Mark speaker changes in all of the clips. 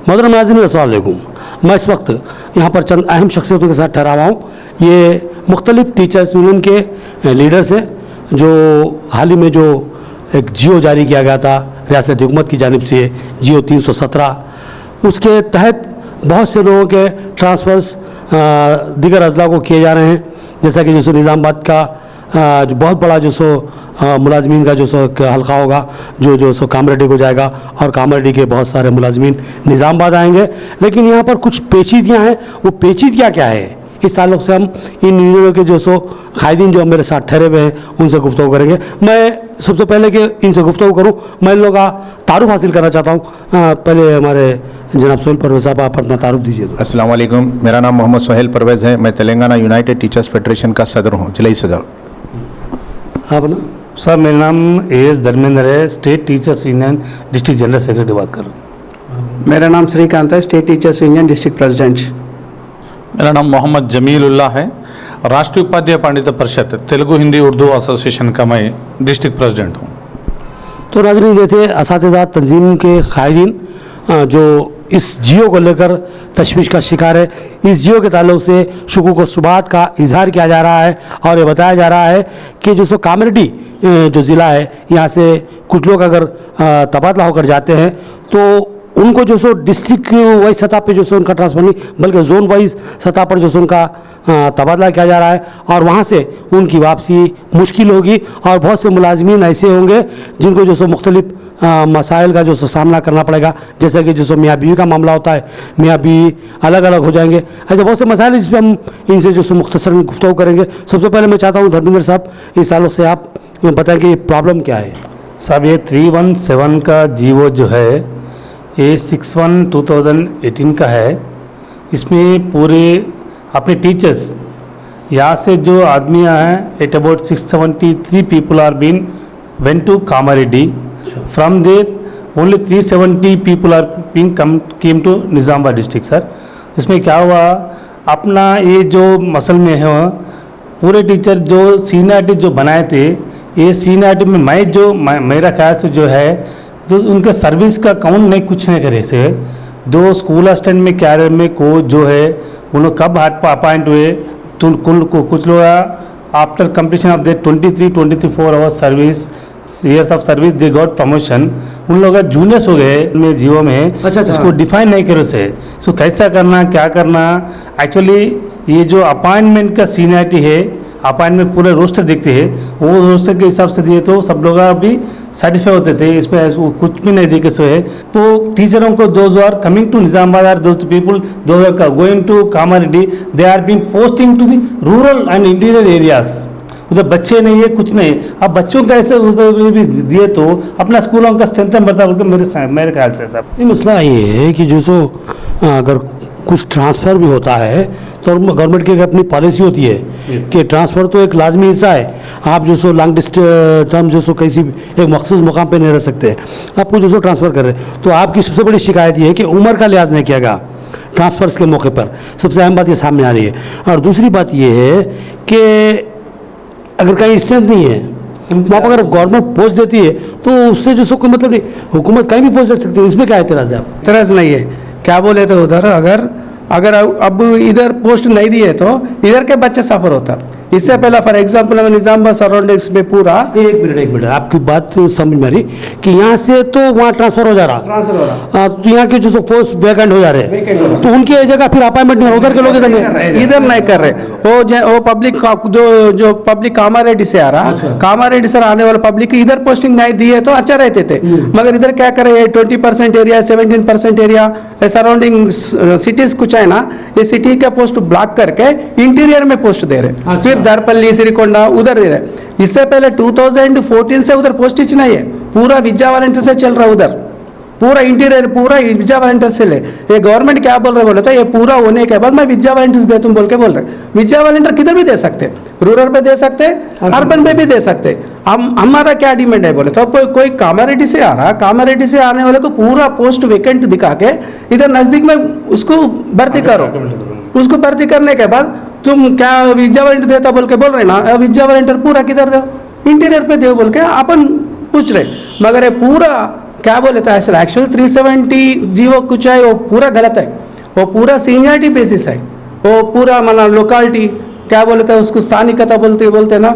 Speaker 1: मोहतरम नाज़रीन, अस्सलाम वालेकुम। मैं इस वक्त यहाँ पर चंद अहम शख्सियतों के साथ ठहरा हुआ हूँ। ये मुख्तलिफ टीचर्स यूनियन के लीडर्स हैं जो हाल ही में जो एक जियो जारी किया गया था रियासत हुकूमत की जानिब से, जियो 317, उसके तहत बहुत से लोगों के ट्रांसफ़र्स दीगर अजला को किए जा रहे हैं। जैसा कि जो निज़ामाबाद का जो बहुत बड़ा जो सो मुलाजमीन का जो सो हल्का होगा, जो सो कामरेड्डी को जाएगा और कामरेड्डी के बहुत सारे मुलाजमीन निज़ामाबाद आएंगे। लेकिन यहाँ पर कुछ पेचीदगियाँ हैं। वो पेचीदगियाँ क्या है, इस ताल्लुक़ से हम इन यूनियनों के जो सो कायदीन जो मेरे साथ ठहरे हुए हैं उनसे गुफ्तगू करेंगे। मैं सबसे पहले कि इनसे गुफ्तगू करूँ, मैं इन लोगों का तारुफ हासिल करना चाहता हूँ। पहले हमारे जनाब सोहेल परवेज़ साहब, आप अपना तारुफ दीजिए।
Speaker 2: अस्सलाम वालेकुम, मेरा नाम मोहम्मद सोहेल परवेज़ है। मैं तेलंगाना यूनाइटेड टीचर्स फेडरेशन का सदर हूँ, जिलाई सदर।
Speaker 1: आप ना
Speaker 3: सर, मेरा नाम एएस धर्मेंद्र है, state teachers union district general secretary बात कर रहा हूँ।
Speaker 4: मेरा नाम श्रीकांत है, state teachers union district president.
Speaker 5: मेरा नाम मोहम्मद जमीलुल्लाह है, राष्ट्रीय उपाध्याय पंडित परिषद तेलुगु हिंदी उर्दू एसोसिएशन का मैं डिस्ट्रिक्ट प्रेसिडेंट हूँ।
Speaker 1: तो नाज़रीन, ये थे असातिज़ा तंजीम के कायदीन जो इस जियो को लेकर तशवीश का शिकार है। इस जियो के ताल्लुक से शुकूक व शुबहात का इजहार किया जा रहा है और ये बताया जा रहा है कि जो सो कामरेड्डी जो ज़िला है, यहाँ से कुछ लोग अगर तबादला होकर जाते हैं तो उनको जो सो डिस्ट्रिक्ट वाइज सतह पे जो सो उनका ट्रांसफ़र नहीं, बल्कि जोन वाइज सतह पर जो सो उनका तबादला किया जा रहा है और वहाँ से उनकी वापसी मुश्किल होगी। और बहुत से मुलाजमीन ऐसे होंगे जिनको जो सो मुख्तलिफ मसाइल का जो सो सामना करना पड़ेगा। जैसे कि जो सो मियाँ बीवी का मामला होता है, मियाँ बीवी अलग अलग हो जाएंगे। ऐसे बहुत से मसाइल जिस पर हम इनसे जो सो मुख्तसर गुफ्तगू करेंगे। सबसे पहले मैं चाहता हूँ धर्मेंद्र साहब, इस ताल्लुक से आप बताएं कि प्रॉब्लम क्या है।
Speaker 3: साहब, ये 317 का जीवो जो है ये 61/2018 का है। इसमें पूरे अपने टीचर्स यहाँ से जो आदमियाँ हैं, at about 673 people are been went to Kamareddy. From there only 370 people are been came to Nizamabad district. Sir, इसमें क्या हुआ, अपना ये जो मसल में है पूरे टीचर जो सीनियरिटी जो बनाए थे, ये सीनियरिटी में मैं जो मेरा ख्याल से जो है जो उनके सर्विस का काउंट नहीं कुछ नहीं करे से दो स्कूल असिस्टेंट में कैरियर में को जो है उन्होंने कब हाथ पर अपॉइंट हुए तो कुछ लोग after completion of their 23-24 hours service years of service they got promotion. उन लोग जूनियर्स हो गए में जियो में।
Speaker 1: अच्छा।
Speaker 3: इसको डिफाइन नहीं करे से इसको कैसा करना क्या करना। एक्चुअली ये जो अपॉइंटमेंट का सीनियरिटी है, अपॉइंटमेंट पूरे रोस्टर देखते हैं, वो रोस्टर के हिसाब से दिए तो सब लोग अभी सेटिस्फाई होते थे। इसमें कुछ भी नहीं देखे सो है। तो टीचरों को those are coming to Nizamabad or those people those are going to Kamareddy, they are being posting to the rural and interior areas. उधर बच्चे नहीं है, कुछ नहीं। अब बच्चों का ऐसे उधर भी दिए तो अपना स्कूलों का स्ट्रेंथ बढ़ता बोल मेरे ख्याल से साहब।
Speaker 1: ये मसला ये है कि जो सो अगर कुछ ट्रांसफ़र भी होता है तो गवर्नमेंट की अपनी पॉलिसी होती है कि ट्रांसफ़र तो एक लाजमी हिस्सा है। आप जो सो लॉन्ग टर्म जो सो किसी एक मखसूस मुकाम पे नहीं रह सकते, आपको जो सो ट्रांसफ़र कर रहे हैं। तो आपकी सबसे बड़ी शिकायत ये है कि उम्र का लिहाज नहीं किया गया ट्रांसफ़र्स के मौके पर। सबसे अहम बात ये सामने आ रही है। और दूसरी बात ये है कि अगर कहीं स्ट्रेंथ नहीं है वहाँ पर अगर गवर्नमेंट पोस्ट देती है तो उससे जो सो कोई मतलब नहीं, हुकूमत कहीं भी पोस्ट दे सकती है। इसमें क्या एतराज़ है आप?
Speaker 4: तरस नहीं है, क्या बोले तो उधर अगर अब इधर पोस्ट नहीं दिए तो इधर के बच्चे सफ़र होता। इससे पहले फॉर एग्जांपल हमें निज़ामाबाद सराउंडिंग्स में पूरा
Speaker 1: एक मिनट आपकी बात तो समझ में आ रही कि यहाँ से तो वहाँ ट्रांसफ़र हो जा रहा, तो यहाँ के जो सो पोस्ट वैकेंट हो जा रहे हैं, तो उनकी जगह फिर अपॉइंटमेंट नहीं, उधर के लोग
Speaker 4: इधर नहीं कर रहे। वो पब्लिक जो पब्लिक कामारेड्डी से आ रहा, कामारेड्डी से आने वाले पब्लिक की इधर पोस्टिंग नहीं दी है तो अच्छा रहते थे। मगर इधर क्या करे, 20% एरिया 17% एरिया सराउंडिंग सिटीज कुछ है ना, ये सिटी का पोस्ट ब्लॉक करके इंटीरियर में पोस्ट दे रहे। फिर दरपल्ली सिरिकोंडा उधर दे रहे। इससे पहले 2014 से उधर पोस्टिंग नहीं है, पूरा विद्या वॉलंटियर से चल रहा उधर, पूरा इंटीरियर पूरा विद्या वॉलंटियर से ले। ये गवर्नमेंट क्या बोल रहे बोले तो ये पूरा होने के बाद मैं विद्या वॉलंटियर्स दे तुम बोल के बोल रहे। विद्या वॉलंटियर किधर भी दे सकते, रूरल पे दे सकते, अर्बन में भी दे सकते। हमारा क्या डिमांड है बोले तो कोई कामारेड्डी से आ रहा, कामारेड्डी से आने वाले को पूरा पोस्ट वेकेंट दिखा के इधर नजदीक में उसको भर्ती करो। उसको भर्ती करने के बाद तुम क्या विद्या वॉलंटियर देता बोल के बोल रहे ना, विद्या वॉलंटियर पूरा किधर दो, इंटीरियर पे दो बोल के अपन पूछ रहे। मगर ये पूरा क्या बोले तो ऐसा एक्चुअल 370 जीवो कुछ है वो पूरा गलत है, वो पूरा सीनियरिटी बेसिस है, वो पूरा माना लोकालिटी क्या बोलते हैं उसको स्थानिकता बोलते ना,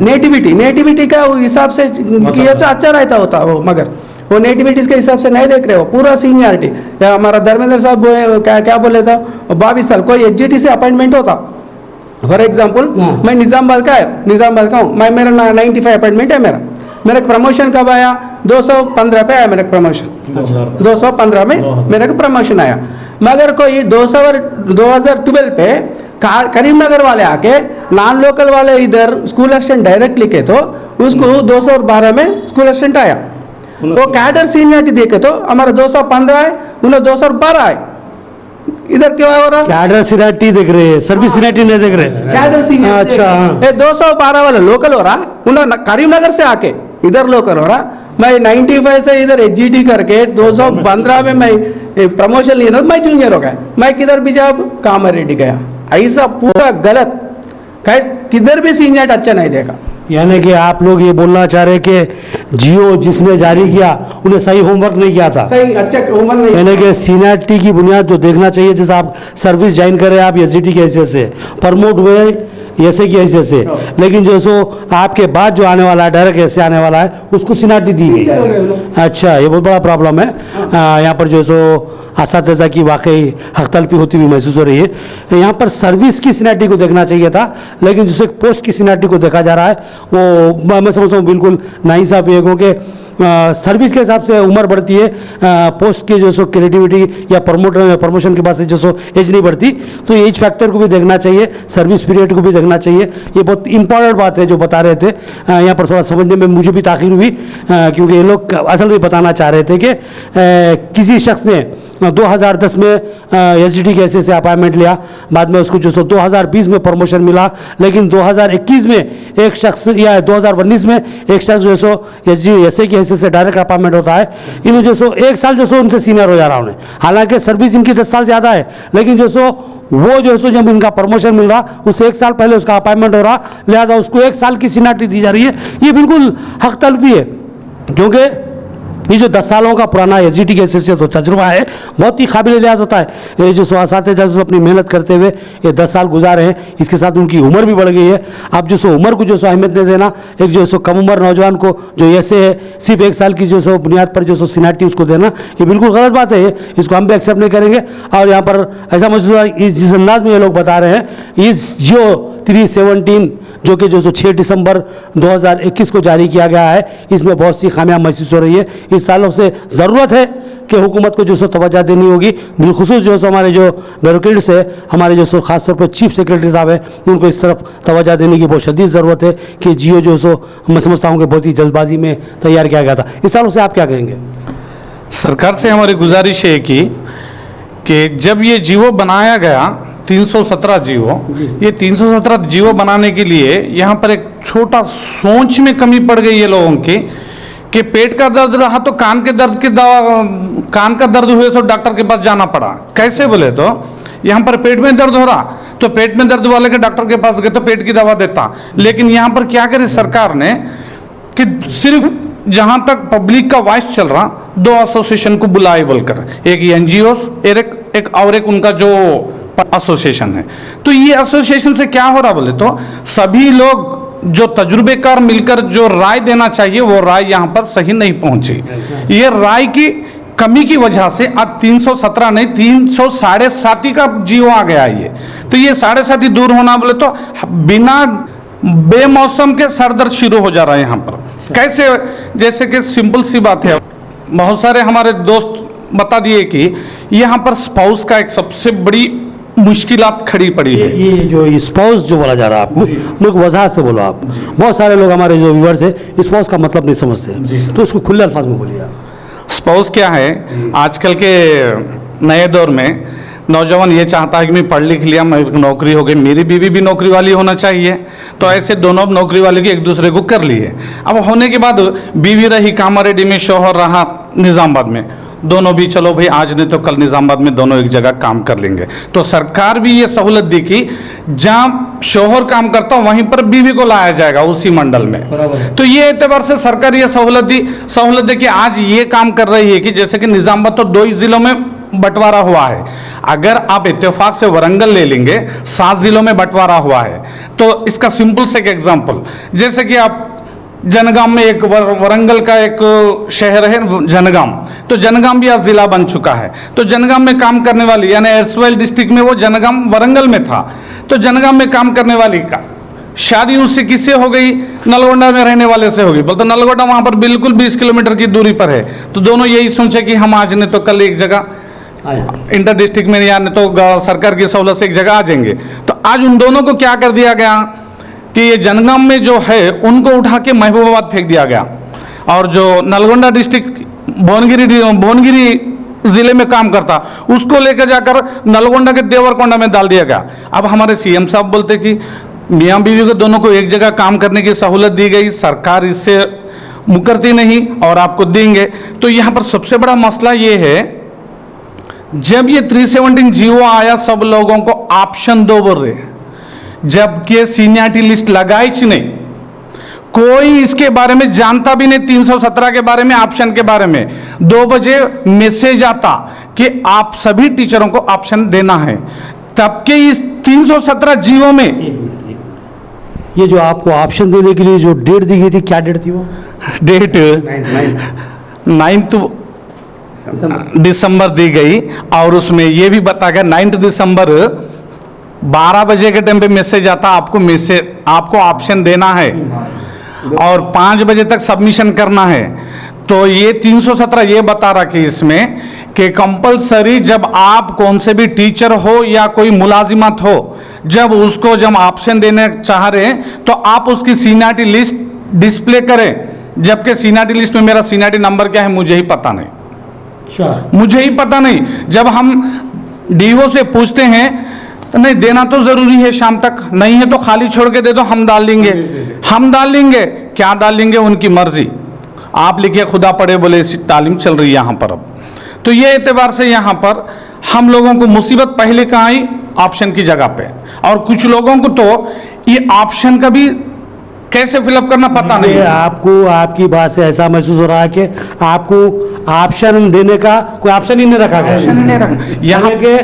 Speaker 4: नेटिविटी का हिसाब से किया तो अच्छा रहता होता वो, मगर वो नेटिविटीज के हिसाब से नहीं देख रहे हो, पूरा सीनियरिटी। या हमारा धर्मेंद्र साहब क्या बोले था 22 साल कोई एचजीटी से अपॉइंटमेंट होता, फॉर एग्जाम्पल मैं निज़ामाबाद का हूँ, मैं मेरा 95 अपॉइंटमेंट है मेरा प्रमोशन कब आया 215 पे आया मेरा प्रमोशन, 215 में मेरे को प्रमोशन आया। मगर कोई 2012 पे करीमनगर वाले आके नॉन लोकल वाले इधर स्कूल असिस्टेंट डायरेक्ट लिखे तो उसको 212 में स्कूल असिस्टेंट आया, वो कैडर सीनियरिटी देखे तो हमारा 215 है, उन्हें 212 है। इधर क्या हो रहा है,
Speaker 1: कैडर सीनियरिटी देख रहे हैं, सर्विस सीनियरिटी नहीं देख रहे।
Speaker 4: कैडर सीनियरिटी
Speaker 1: अच्छा, हाँ।
Speaker 4: 212 वाला लोकल हो रहा, उन्हें करीमनगर से आके इधर लोकल हो रहा, मैं 95 से इधर एचजीटी करके 215 में मैं प्रमोशन लिया, मैं जूनियर हो गया, मैं किधर भी जब कामारेड्डी गया, ऐसा पूरा गलत, किधर भी सीनियर अच्छा नहीं देखा।
Speaker 1: यानी कि आप लोग ये बोलना चाह रहे हैं कि जियो जिसने जारी किया उन्हें सही होमवर्क नहीं किया था,
Speaker 4: सही अच्छा उम्र नहीं,
Speaker 1: यानी कि सीनियरिटी की बुनियाद जो देखना चाहिए, जैसे आप सर्विस ज्वाइन करें आप एसजीटी की हैसियत से, प्रमोट हुए ऐसे की हैसियत से, लेकिन जो सो आपके बाद जो आने वाला है डायरेक्ट ऐसे आने वाला है उसको सीनियरिटी दी गई। अच्छा, ये बहुत बड़ा प्रॉब्लम है। यहाँ पर जो सो असातिज़ा की वाकई हक तलफी होती हुई महसूस हो रही है। यहाँ पर सर्विस की सीनियरिटी को देखना चाहिए था, लेकिन जिससे पोस्ट की सीनियरिटी को देखा जा रहा है वो मैं समझता हूँ बिल्कुल नाइंसाफ़ी है, क्योंकि सर्विस के हिसाब से उम्र बढ़ती है, पोस्ट की जो सो क्रिएटिविटी या प्रमोशन के बाद से जो सो एज नहीं बढ़ती, तो एज फैक्टर को भी देखना चाहिए, सर्विस पीरियड को भी देखना चाहिए। ये बहुत इंपॉर्टेंट बात है जो बता रहे थे। यहाँ पर थोड़ा समझने में मुझे भी ताख़ीर हुई, क्योंकि ये लोग असल में बताना चाह रहे थे कि किसी शख्स ने 2010 में एसजीटी के से अपॉइंटमेंट लिया, बाद में उसको जो सो 2020 में प्रमोशन मिला, लेकिन 2021 में एक शख्स या 2019 में एक शख्स जो सो एसए की हैसियत से डायरेक्ट अपॉइंटमेंट होता है, इन्हें जो सो एक साल जो सो उनसे सीनियर हो जा रहा उन्हें, हालांकि सर्विस इनकी 10 साल ज़्यादा है, लेकिन जो सो वो जो सो जब इनका प्रमोशन मिल रहा उससे एक साल पहले उसका अपॉइंटमेंट हो रहा, लिहाजा उसको एक साल की सीनियरिटी दी जा रही है। ये बिल्कुल हक तलफी है, क्योंकि ये जो 10 सालों का पुराना एसजीटी के हैसियत से तो तजुर्बा है, बहुत ही काबिल लिहाज होता है। ये जो असातिज़ा जो अपनी मेहनत करते हुए ये 10 साल गुजारे हैं, इसके साथ उनकी उम्र भी बढ़ गई है। अब जो सो उम्र को जो सो अहमियत नहीं देना, एक जो सो कम उम्र नौजवान को जो ऐसे है सिर्फ एक साल की जो सो बुनियाद पर जो सो सीनियरिटी उसको देना, ये बिल्कुल गलत बात है, इसको हम भी एक्सेप्ट नहीं करेंगे। और यहाँ पर ऐसा महसूस जिस अंदाज में ये लोग बता रहे हैं, इस जियो 317 जो कि जो सो 6 दिसंबर 2021 को जारी किया गया है, इसमें बहुत सी खामियां महसूस हो रही है। इस सालों से ज़रूरत है कि हुकूमत को जो सो तवज्जो देनी होगी, बिलखुसूस जो सो हमारे जो ब्यूरोक्रेट्स है, हमारे जो सो खासतौर पर चीफ सेक्रेटरी साहब है, उनको इस तरफ तवज्जो देने की बहुत शदीद ज़रूरत है कि जियो जो सो मैं समझता हूँ कि बहुत ही जल्दबाजी में तैयार किया गया था। इस सालों से आप क्या कहेंगे?
Speaker 5: सरकार से हमारी गुजारिश है कि जब ये जियो बनाया गया 317 जियो, ये 317 जियो बनाने के लिए यहाँ पर एक छोटा सोच में कमी पड़ गई है लोगों की कि पेट का दर्द रहा तो कान के दर्द की दवा, कान का दर्द हुए तो डॉक्टर के पास जाना पड़ा। कैसे बोले तो यहाँ पर पेट में दर्द हो रहा तो पेट में दर्द वाले के डॉक्टर के पास गए तो पेट की दवा देता, लेकिन यहाँ पर क्या करे सरकार ने कि सिर्फ जहां तक पब्लिक का वॉइस चल रहा 2 एसोसिएशन को बुलाए बोलकर, एक एनजीओस एक उनका जो एसोसिएशन है। तो ये एसोसिएशन से क्या हो रहा बोले तो सभी लोग जो तजुर्बेकार मिलकर जो राय देना चाहिए वो राय यहाँ पर सही नहीं पहुंची। ये राय की कमी की वजह से अब 317 नहीं 307.5 का जियो आ गया ये। तो ये 7.5 दूर होना बोले तो बिना बेमौसम के सरदर्द शुरू हो जा रहा है यहाँ पर। कैसे? जैसे कि सिंपल सी बात है, बहुत सारे हमारे दोस्त बता दिए कि यहाँ पर स्पाउस का एक सबसे बड़ी मुश्किलात खड़ी पड़ी है।
Speaker 1: ये जो स्पाउस जो बोला जा रहा है आपको, मुझे वजह से बोलो आप। बहुत सारे लोग हमारे जो व्यूअर्स है स्पाउस का मतलब नहीं समझते, तो इसको खुले अल्फाज में बोलिए आप।
Speaker 5: स्पाउस क्या है? आजकल के नए दौर में नौजवान ये चाहता है कि मैं पढ़ लिख लिया, मेरी नौकरी हो गई, मेरी बीवी भी नौकरी वाली होना चाहिए, तो ऐसे दोनों नौकरी वाले की एक दूसरे को कर लिए। अब होने के बाद बीवी रही कामारेड्डी में, शौहर रहा निज़ामाबाद में, दोनों भी चलो भाई आज नहीं तो कल निजामाबाद में दोनों एक जगह काम कर लेंगे। तो सरकार भी ये सहूलत दी कि जहां शोहर काम करता हो वहीं पर बीवी को लाया जाएगा उसी मंडल में। तो ये एतबार से सरकार ये सहूलत दी कि आज ये काम कर रही है कि जैसे कि निजामाबाद तो 2 ही जिलों में बंटवारा हुआ है, अगर आप इत्तेफाक से वरंगल ले लेंगे 7 जिलों में बंटवारा हुआ है। तो इसका सिंपल से एक एग्जांपल, जैसे कि आप जनगाम में एक वरंगल का एक शहर है जनगाम, तो जनगाम भी आज जिला बन चुका है। तो जनगाम में काम करने वाली यानी एरसवाइल डिस्ट्रिक्ट में वो जनगाम वरंगल में था, तो जनगाम में काम करने वाली का शादी उससे किससे हो गई, नलगोंडा में रहने वाले से होगी। बोलते नलगोंडा वहां पर बिल्कुल 20 किलोमीटर की दूरी पर है। तो दोनों यही सोचे कि हम आज नहीं तो कल एक जगह इंटर डिस्ट्रिक्ट में या नहीं तो सरकार की सहूलत से एक जगह आ जाएंगे। तो आज उन दोनों को क्या कर दिया गया कि ये जनगाम में जो है उनको उठा के महबूबाबाद फेंक दिया गया, और जो नलगोंडा डिस्ट्रिक्ट भुवनगिरी जिले में काम करता उसको लेकर जाकर नलगोंडा के देवरकोंडा में डाल दिया गया। अब हमारे सीएम साहब बोलते कि मियाँ बीवी को दोनों को एक जगह काम करने की सहूलत दी गई, सरकार इससे मुकरती नहीं और आपको देंगे। तो यहाँ पर सबसे बड़ा मसला ये है, जब ये 317 जीवो आया सब लोगों को ऑप्शन 2 बोल रहे, जबकि सीनियरिटी लिस्ट लगाई ही नहीं, कोई इसके बारे में जानता भी नहीं। 317 के बारे में, ऑप्शन के बारे में 2 बजे मैसेज आता कि आप सभी टीचरों को ऑप्शन देना है, तब के इस 317 जीवो में
Speaker 1: ये जो आपको ऑप्शन देने के लिए जो डेट दी गई थी, क्या डेट थी वो?
Speaker 5: डेट 9 दिसंबर दी गई, और उसमें यह भी बताया गया 9 दिसंबर 12 बजे के टाइम पे मैसेज आता आपको ऑप्शन देना है और 5 बजे तक सबमिशन करना है। तो ये 317 ये बता रहा कि इसमें कि कंपलसरी जब आप कौन से भी टीचर हो या कोई मुलाजिमत हो, जब उसको जब ऑप्शन देने चाह रहे हैं तो आप उसकी सीनियरिटी लिस्ट डिस्प्ले करें, जबकि सीनियरिटी लिस्ट में मेरा सीनियरिटी नंबर क्या है मुझे ही पता नहीं, मुझे ही पता नहीं। जब हम डीओ से पूछते हैं तो नहीं देना तो जरूरी है, शाम तक नहीं है तो खाली छोड़ के दे दो, हम डाल देंगे। क्या डाल देंगे उनकी मर्जी, आप लिखिए खुदा पढ़े बोले ऐसी तालीम चल रही है यहाँ पर अब। तो ये एतबार से यहाँ पर हम लोगों को मुसीबत पहले कहाँ आई, ऑप्शन की जगह पे, और कुछ लोगों को तो ये ऑप्शन का भी कैसे फिलअप करना पता नहीं।
Speaker 1: आपको आपकी बात से ऐसा महसूस हो रहा है कि आपको ऑप्शन देने का कोई ऑप्शन ही नहीं रखा गया। यहाँ के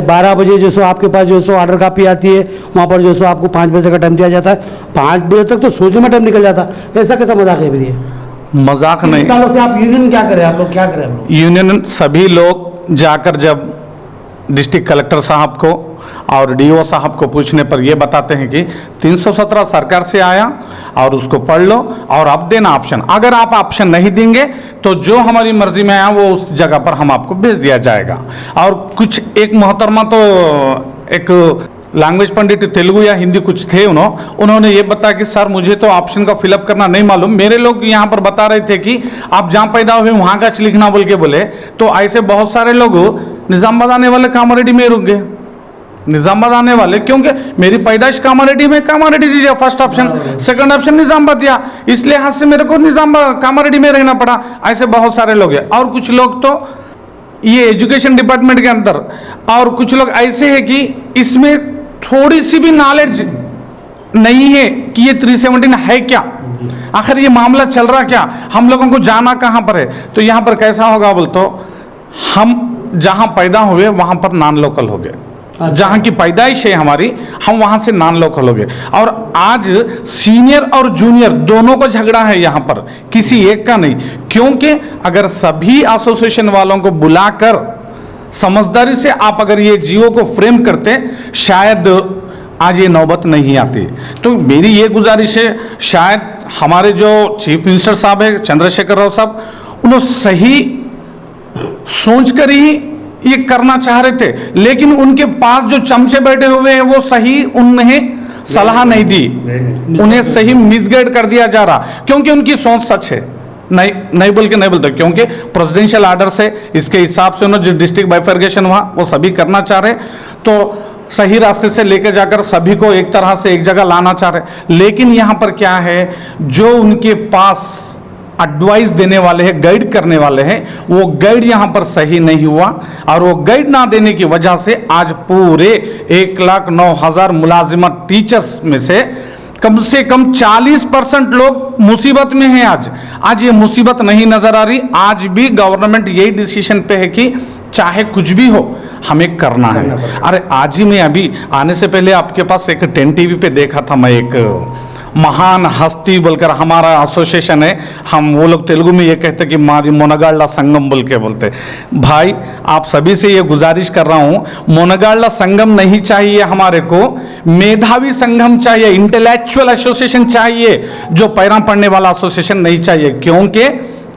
Speaker 1: 12 बजे जो सो आपके पास जो सो ऑर्डर कापी आती है, वहाँ पर जो सो आपको 5 बजे का टाइम दिया जाता है, 5 बजे तक तो सोचने में टाइम निकल जाता है। ऐसा कैसा मजाक है भैया?
Speaker 5: मजाक नहीं।
Speaker 1: सालों से आप यूनियन क्या करें, आप लोग क्या करें? आप लोग
Speaker 5: यूनियन सभी लोग जाकर जब डिस्ट्रिक्ट कलेक्टर साहब को और डीओ साहब को पूछने पर यह बताते हैं कि 317 सरकार से आया और उसको पढ़ लो और अब देना ऑप्शन। अगर आप ऑप्शन नहीं देंगे तो जो हमारी मर्जी में आया वो उस जगह पर हम आपको भेज दिया जाएगा। और कुछ एक मोहतरमा तो एक लैंग्वेज पंडित तेलुगु या हिंदी कुछ थे, उन्होंने ये बताया कि सर मुझे तो ऑप्शन का फिलअप करना नहीं मालूम, मेरे लोग यहाँ पर बता रहे थे कि आप जहाँ पैदा हुए वहाँ का लिखना बोल के बोले। तो ऐसे बहुत सारे लोग निजामाबाद आने वाले कामारेड्डी में रुक गए, निजामाबाद आने वाले, क्योंकि मेरी पैदाइश कामारेड्डी में, कामारेड्डी दीजिए first option, second option Nizamabad दिया, इसलिए हाथ से मेरे को निजामाबाद कामारेड्डी में रहना पड़ा। ऐसे बहुत सारे लोग हैं। और कुछ लोग तो ये एजुकेशन डिपार्टमेंट के अंदर, और कुछ लोग ऐसे हैं कि इसमें थोड़ी सी भी नॉलेज नहीं है कि ये 317 है क्या, आखिर ये मामला चल रहा क्या, हम लोगों को जाना कहाँ पर है। तो यहाँ पर कैसा होगा बोल तो हम जहाँ पैदा हुए वहाँ पर नॉन लोकल हो गए, जहाँ की पैदाइश है हमारी हम वहाँ से नॉन लोकल हो गए। और आज सीनियर और जूनियर दोनों को झगड़ा है यहाँ पर, किसी एक का नहीं। क्योंकि अगर सभी एसोसिएशन वालों को बुलाकर समझदारी से आप अगर ये जियो को फ्रेम करते, शायद आज ये नौबत नहीं आती। तो मेरी ये गुजारिश है, शायद हमारे जो चीफ मिनिस्टर साहब है चंद्रशेखर राव साहब, उन्होंने सही सोच कर ही ये करना चाह रहे थे, लेकिन उनके पास जो चमचे बैठे हुए हैं वो सही उन्हें सलाह नहीं दी, उन्हें सही मिसगाइड कर दिया जा रहा, क्योंकि उनकी सोच सच है। नहीं बोल के नहीं बोलते, क्योंकि प्रेसिडेंशियल आर्डर से इसके हिसाब से उन्होंने जो डिस्ट्रिक्ट बाइफर्गेशन हुआ वो सभी करना चाह रहे, तो सही रास्ते से लेकर जाकर सभी को एक तरह से एक जगह लाना चाह रहे। लेकिन यहाँ पर क्या है, जो उनके पास एडवाइस देने वाले हैं, गाइड करने वाले हैं, वो गाइड यहाँ पर सही नहीं हुआ और वो गाइड ना देने की वजह से आज पूरे 1,09,000 मुलाजिमत टीचर्स में से कम 40% लोग मुसीबत में हैं। आज ये मुसीबत नहीं नजर आ रही। आज भी गवर्नमेंट यही डिसीजन पे है कि चाहे कुछ भी हो हमें करना है। अरे आज ही मैं अभी आने से पहले आपके पास एक 10 टीवी पे देखा था मैं, एक महान हस्ती बोलकर हमारा एसोसिएशन है, हम वो लोग तेलुगु में ये कहते कि मारी मोनगाल्ला संगम बोल के बोलते। भाई आप सभी से ये गुजारिश कर रहा हूँ, मोनगाल्ला संगम नहीं चाहिए हमारे को, मेधावी संगम चाहिए, इंटेलेक्चुअल एसोसिएशन चाहिए, जो पैरा पड़ने वाला एसोसिएशन नहीं चाहिए। क्योंकि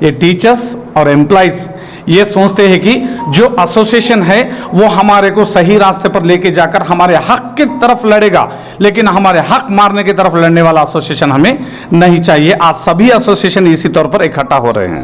Speaker 5: ये टीचर्स और एम्प्लॉइज ये सोचते हैं कि जो एसोसिएशन है वो हमारे को सही रास्ते पर लेके जाकर हमारे हक की तरफ लड़ेगा, लेकिन हमारे हक मारने की तरफ लड़ने वाला एसोसिएशन हमें नहीं चाहिए। आज सभी एसोसिएशन इसी तौर पर इकट्ठा हो रहे हैं।